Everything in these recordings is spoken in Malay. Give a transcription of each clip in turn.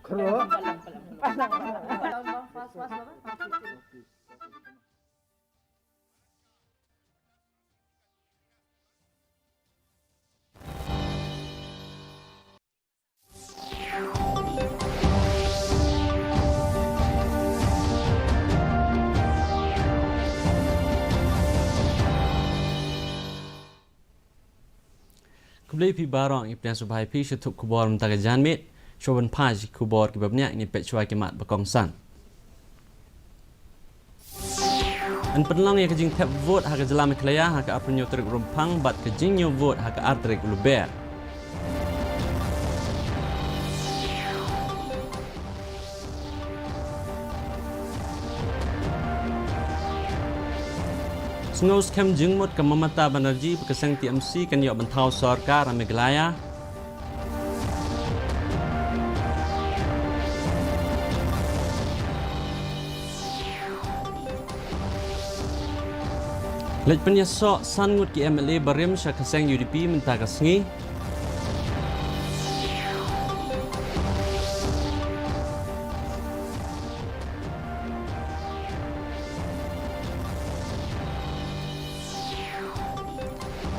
Kublai pi barang ipnya subhai pi shutuk kubor mentaga janmit shoban paj kubor kibabnya ini pecuai kemat bakongsan. An penlang ya kejing tap vote haka jelam kelaya haka apnyo terik rumpang bat kejing nyo vote haka artrik uluber. Snows kem jengmut ke Mamata Banerjee berkeseng TMC kan yok bentau sarkar ramai gelaya. Lej penyesok sangut ki MLA Barim syak keseng UDP mentah kesengi.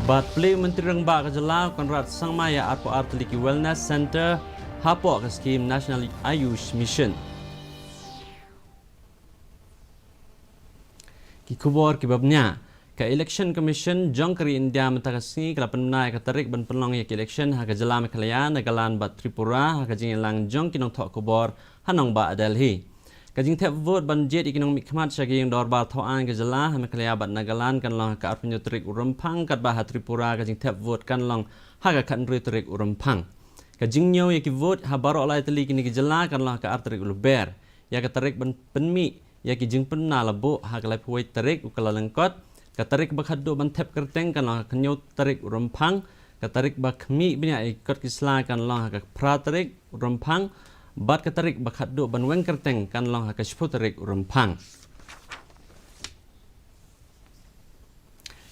Bat play Menteri Rengba Kejelau Konrad Sangmaya Arpo Arteliki Wellness Center hapok ke skim National Ayush Mission. Ki kubor kibabnya ke Election Commission Jongkeri India mentakasni kala penai katarik ban penlong ya election ha kejelam kelayan negalan bat Tripura ha kejingelang jong kinong tok kubor hanong ba Delhi. Kajing tap vote banjet ikinong mikmat syagi yang dorba thoan kejelah ha kelaya bat nagalan kan long ka arpunyo terik urempang kat bah Tripura kajing tap vote kan long ha ka kan terik urempang. Kajing nyo ya ki vote ha baro alai teli kini kejelah kan long ka arterik uluber. Ya ka terik ban penmi ya ki jing penna labu ha kalai puai terik ukala lengkot. Katarik bakhaddo ban tap kerteng kan long kanyo terik urempang. Katarik bakhmi bnya ikot kisla kan long ka pra terik urempang. Bat katarik bakhaddo ban weng kerteng kan long ka terik urempang.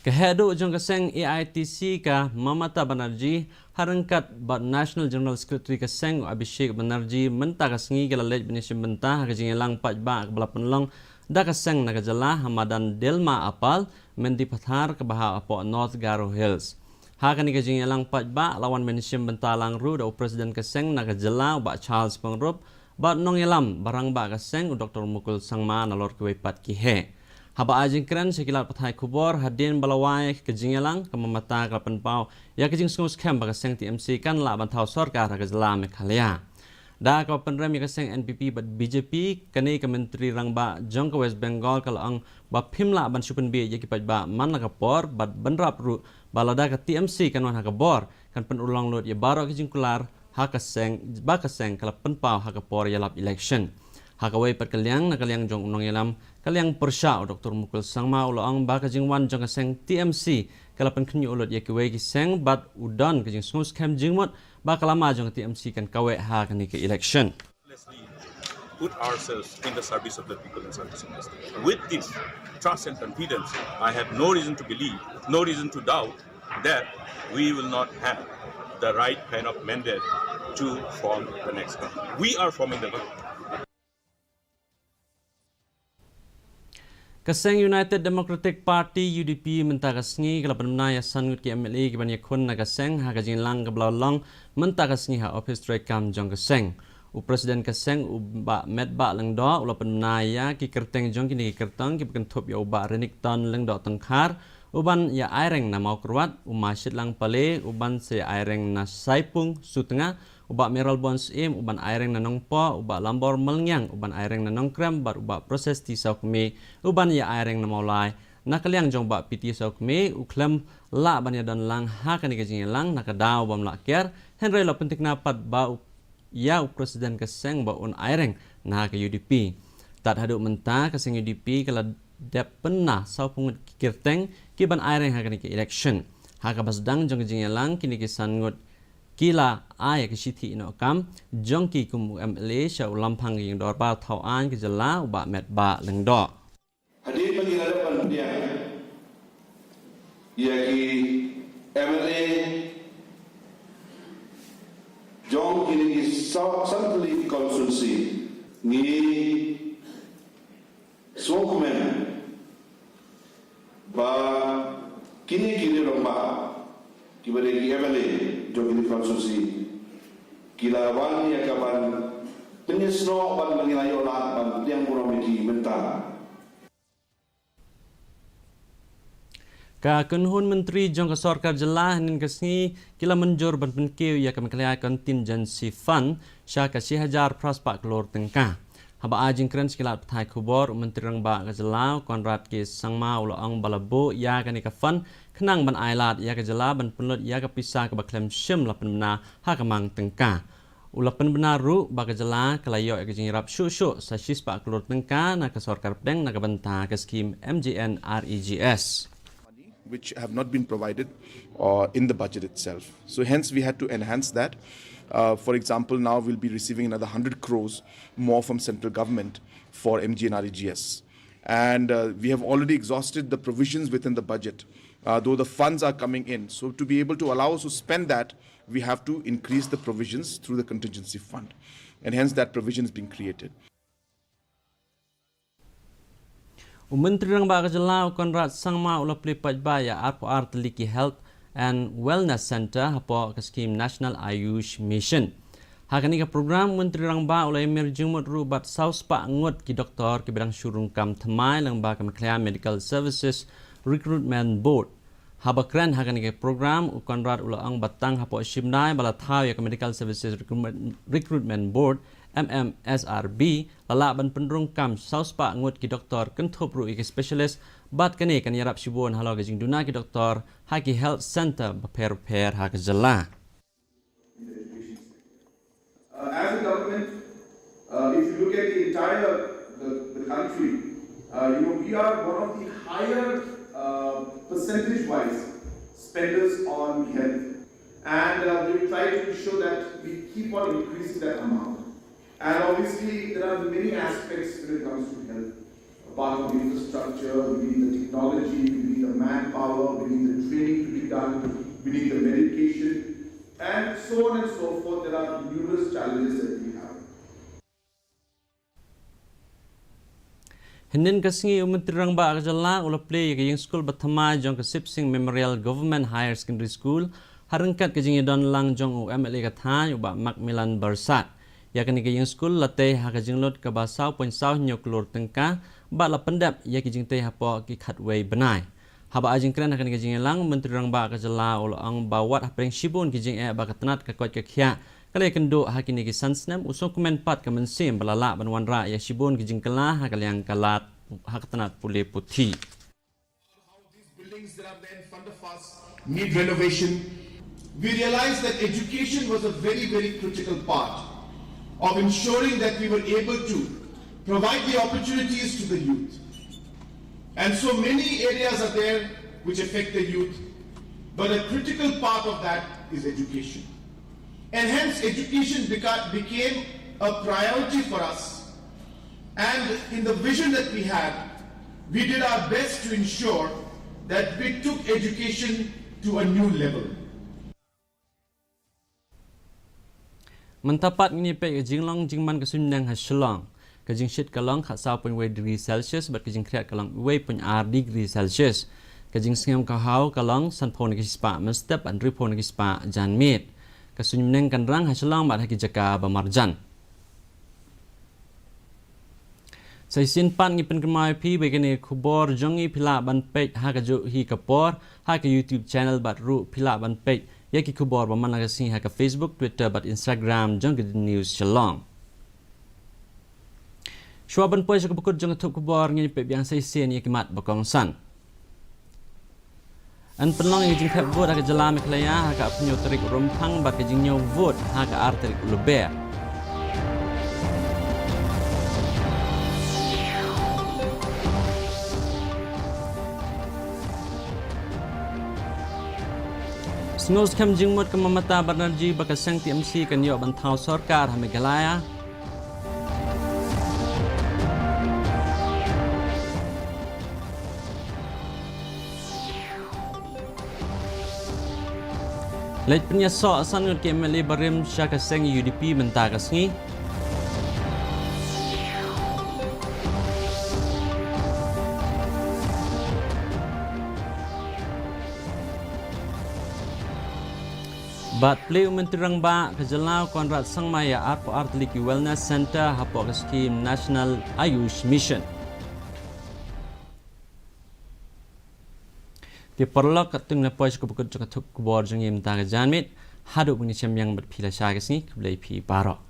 Kehedo jong keseng AITC ka Mamata Banerjee harangkat bat National General Secretary keseng Abhishek Banerjee mentah kesengi kelalej benisim mentah kejingelang pajba kebala penlong da keseng nagajala Hamadan Delma Apal mendi pathar ke baha apo North Garo Hills. Hakan kejingelang pajba lawan benisim bentalang ru da Presiden keseng nagajala ba Charles Pengrup bat nongelam barang ba keseng Dr. Mukul Sangma nalor kewepat kihe. Haba ajing keren sekilat pathai kubor hadin balawai kejingelang ke Mamata kalapan pau ya kejing sungus kem ba keseng TMC kan la bantau sarkar nagajala Meghalaya. Da kau penrem yang keseng NPP bat BJP kini ke Menteri Rangba jong ke West Bengal kalau ang ba pimla ban supen bi ya kipat ba man la kapor bat benrap ru balada ke TMC kan wan hakabor kan penulang lot ya baro ke jingkular ha keseng ba keseng kalau penpau hakapor ya lap election. Hakawai pat kaliang na kaliang jong unong yalam kaliang persya Dr. Mukul Sangma ulo ang ba ke jingwan jong keseng TMC kalau penkenyu ulot ya kiwai kiseng bat udan ke jing sungus kem jingmot bakalama jong TMC kan kawe ha kan ke election. Put ourselves in the service of the people and service of the state. With this trust and confidence, I have no reason to believe, no reason to doubt that we will not have the right kind of mandate to form the next government. We are forming the government. Keseng United Democratic Party UDP mentah kesengi kalau penmena ya sangut ki MLA ki banyak kun na keseng ha kajing lang ke belalong mentah kesengi ha office rekam jong keseng. Presiden keseng uba medba leng do ula penmena ya ki kerteng jong kini ki kerteng ki pentup ya uba renik ton leng do tengkar uban ya aireng na mau keruat umasyid lang pale uban se aireng na saipung su tengah uba meral bons im uban aireng na nongpo uba lambor melnyang uban aireng na nongkrem bar uba proses ti saukme uban ya aireng na maulai na kaliang jong ba piti saukme uklem la ban ya don lang ha kan ikajing lang na kadaw bam la ker henry la pentik na pat ba ya presiden keseng ba un aireng na ke UDP tat haduk mentah keseng UDP kala dep pernah saupung kirteng ki ban aireng ha kan ke election ha ka basdang jong kajing lang kini kisan ngut kila ay ke siti ino kam jongki kum MLA sya ulampang yang dorba tauan ke jela uba met ba lengdo. Hadir bagi hadapan dia yaitu MLA Jong kini Centrally Constituency ni Swokmen ba kini romba kibare ki evale jong kini Constituency kilawan ya kaban penyesno ban mengilayo lah ban yang muromiki mentah. Ka kunhun menteri jong ka sarkar jelah nin kasngi kila menjur ban penkiu ya kami kelaya contingency fund sya ka 1000 praspak kelor tengkah. Haba ajing keren sekila thai khubor menteri rang ba ka jelah konrad ke sangma ulo ang balabo ya ka ni ka fund kenang ban ailat ya ka jelah ban penlut ya ka pisah ka baklem syem la penna ha ka mang tengkah. Ulapan benar ru baka jelah kelayo ya ka jing rap syuk sa 6 pak kelor tengkah na ka sarkar pedeng na ka bantah ka skim MJN REGS. Which have not been provided in the budget itself. So hence we had to enhance that. For example, now we'll be receiving another 100 crores more from central government for MGNREGS. And we have already exhausted the provisions within the budget, though the funds are coming in. So to be able to allow us to spend that, we have to increase the provisions through the contingency fund. And hence that provision is being created. Menteri rang ba jelah konrad sangma ulah pelipat baya RPR Teliki Health and Wellness Center hapo ke skim National Ayush Mission. Hakani ka program menteri rang ba ulah emir jumut rubat saus pak ngut ki doktor ki bidang syurung kam thamai lang ba ka Medical Services Recruitment Board. Haba keren hakani ka program konrad ulah ang batang hapo simnai bala thau ya ka Medical Services Recruitment Board MMSRB lalaban penderung kam saus pak ngut ki doktor kenthop ru ki specialist bat kani kan yarap sibon halo gajing duna ki doktor haki health center per hak jela. As a government, if you look at the entire the country, we are one of the higher percentage-wise spenders on health, and we try to ensure that we keep on increasing that amount. And obviously, there are many aspects when it comes to health. Apart from the infrastructure, we need the technology, we need the manpower, we need the training to be done, we need the medication, and so on and so forth. There are numerous challenges that we have. Hinin kasngi menteri rang ba jela ulah play ke yang school bathama jong ke Sipsing Memorial Government Higher Secondary School harangkat ke jing don lang jong UMLA ka thai uba Macmillan Bersat. Ya kini ke yang school latih hak jinglot ke basau pun sau nyok lor tengka ba la pendap ya ki jing teh hapo ki khatway benai haba ajing kren hak ni ke jing lang menteri rang ba ka jela ul ang bawat hapeng sibun ki jing ba ka tenat ka kot ka khia kale kendo hak ni ke sansnam usong komen pat ka mensim balala banwan ra ya sibun ki jing kala hak yang kalat hak tenat pule puthi. How these buildings that are there in front of us need renovation. We realized that education was a very, very critical part of ensuring that we were able to provide the opportunities to the youth. And so many areas are there which affect the youth, but a critical part of that is education. And hence education became a priority for us. And in the vision that we had, we did our best to ensure that we took education to a new level. Mentapat ini pe jinglong jingman kesunyang hasilong kajing shit kalong khasau pun way degree Celsius bat kajing kriat kalong way pun r degree Celsius kajing singam kahau kalong sanpon ki spa mestep and ripon ki spa janmit kasunyang kan rang hasilong bat haki jaka bamarjan Saisin pan ngi pen kemai pi begini khubor jongi pila ban page ha kaju hi kapor ha ke YouTube channel bat ru pila ban page ya ki khubor ba man la sing ha ka Facebook Twitter bat Instagram jong ke news shalong Shwa ban poi ka bukut jong thup khubor ngi pe biang saisin ya ki mat bakong san An penlong ngi jing thap vote ha ka jala me klaya ha ka apnyo tarik rom thang bat ke jing nyo vote ha ka artarik luber Snos kam jingmut ke Mamata Banerjee bakasang TMC kan yo bantau sarkar ha Meghalaya Lej punya so asan ngut ke MLA Barim Syaka Seng UDP mentah kasngi. Bat play menterang ba kejelau Konrad Sangmaya Art for Art Liki Wellness Center hapok skim National Ayush Mission. Diperlok katung lepois ko bukut jakatuk kubor jengim ta janmit haduk ni yang berpila syagas ni keblai pi baro.